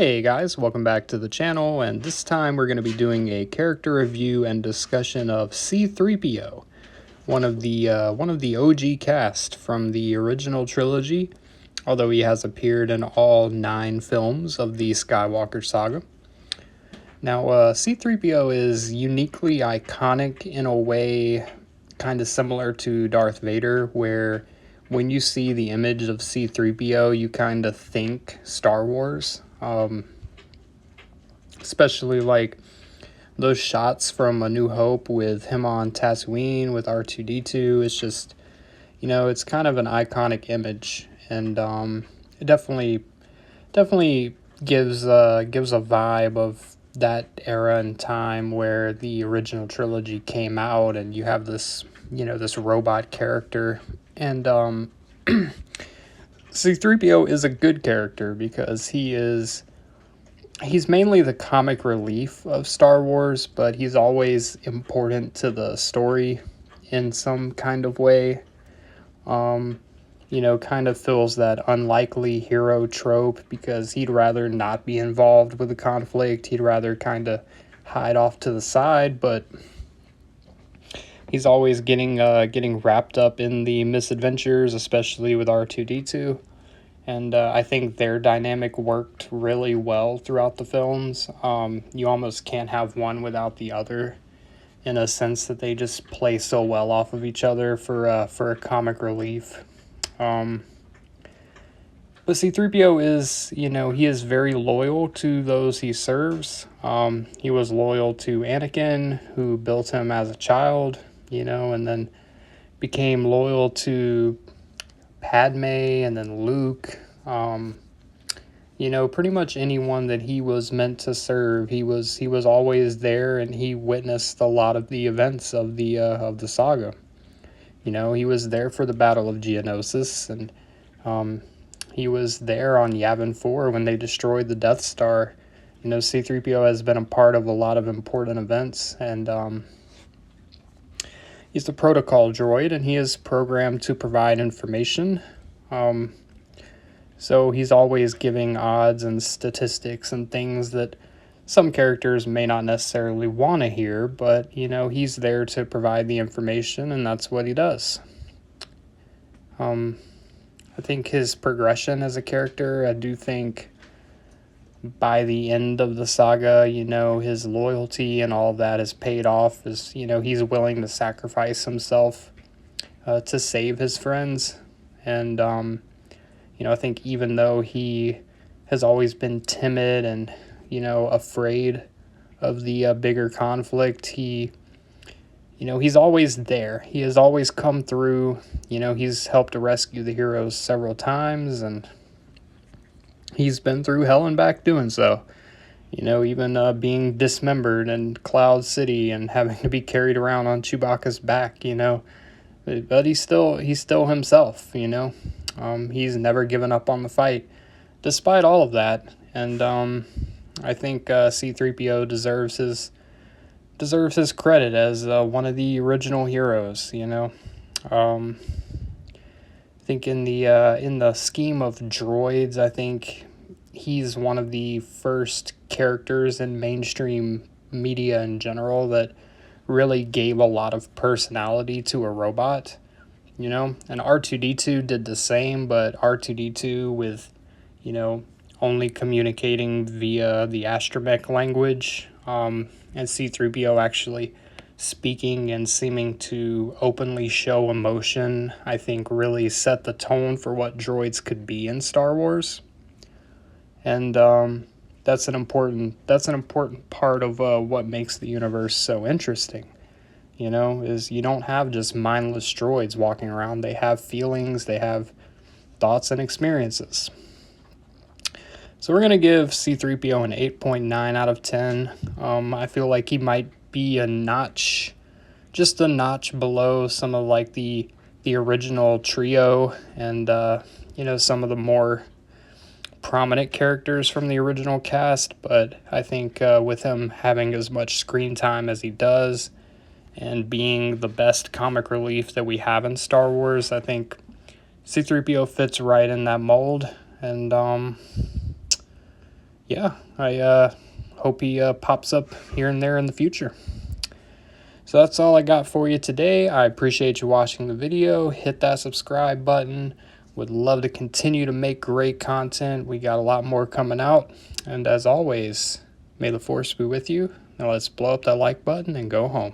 Hey guys, welcome back to the channel, and this time we're going to be doing a character review and discussion of C-3PO, one of the OG cast from the original trilogy, although he has appeared in all 9 films of the Skywalker saga. Now, C-3PO is uniquely iconic in a way kind of similar to Darth Vader, where when you see the image of C-3PO, you kind of think Star Wars. Especially like those shots from A New Hope with him on Tatooine with R2-D2. It's just, it's kind of an iconic image, and it definitely gives a vibe of that era and time where the original trilogy came out, and you have this this robot character. And C-3PO is a good character because he's mainly the comic relief of Star Wars, but he's always important to the story in some kind of way. Kind of fills that unlikely hero trope because he'd rather not be involved with the conflict. He'd rather kind of hide off to the side, but he's always getting wrapped up in the misadventures, especially with R2-D2. And I think their dynamic worked really well throughout the films. You almost can't have one without the other, in a sense that they just play so well off of each other for a comic relief. But C-3PO is, he is very loyal to those he serves. He was loyal to Anakin, who built him as a child, and then became loyal to Padme and then Luke. Pretty much anyone that he was meant to serve, he was always there, and he witnessed a lot of the events of the saga. He was there for the Battle of Geonosis, and he was there on Yavin 4 when they destroyed the Death Star. C-3PO has been a part of a lot of important events, and he's the protocol droid, and he is programmed to provide information. So he's always giving odds and statistics and things that some characters may not necessarily want to hear, but, he's there to provide the information, and that's what he does. I think his progression as a character, I do think by the end of the saga, his loyalty and all of that is paid off, as, he's willing to sacrifice himself to save his friends. And, I think even though he has always been timid and, afraid of the bigger conflict, he's always there. He has always come through. He's helped to rescue the heroes several times, and he's been through hell and back doing so. Even being dismembered in Cloud City and having to be carried around on Chewbacca's back, but he's still himself, He's never given up on the fight, despite all of that. And I think C-3PO deserves his credit as one of the original heroes. I think in the scheme of droids, I think he's one of the first characters in mainstream media in general that really gave a lot of personality to a robot. And R2-D2 did the same, but R2-D2 with, only communicating via the astromech language, and C-3PO actually speaking and seeming to openly show emotion, I think really set the tone for what droids could be in Star Wars. And that's an important part of what makes the universe so interesting. Is you don't have just mindless droids walking around. They have feelings, they have thoughts and experiences. So we're going to give C-3PO an 8.9 out of 10. I feel like he might be just a notch below some of like the original trio and, some of the more prominent characters from the original cast. But I think with him having as much screen time as he does, and being the best comic relief that we have in Star Wars, I think C-3PO fits right in that mold. And yeah, I hope he pops up here and there in the future. So that's all I got for you today. I appreciate you watching the video. Hit that subscribe button. Would love to continue to make great content. We got a lot more coming out. And as always, may the force be with you. Now let's blow up that like button and go home.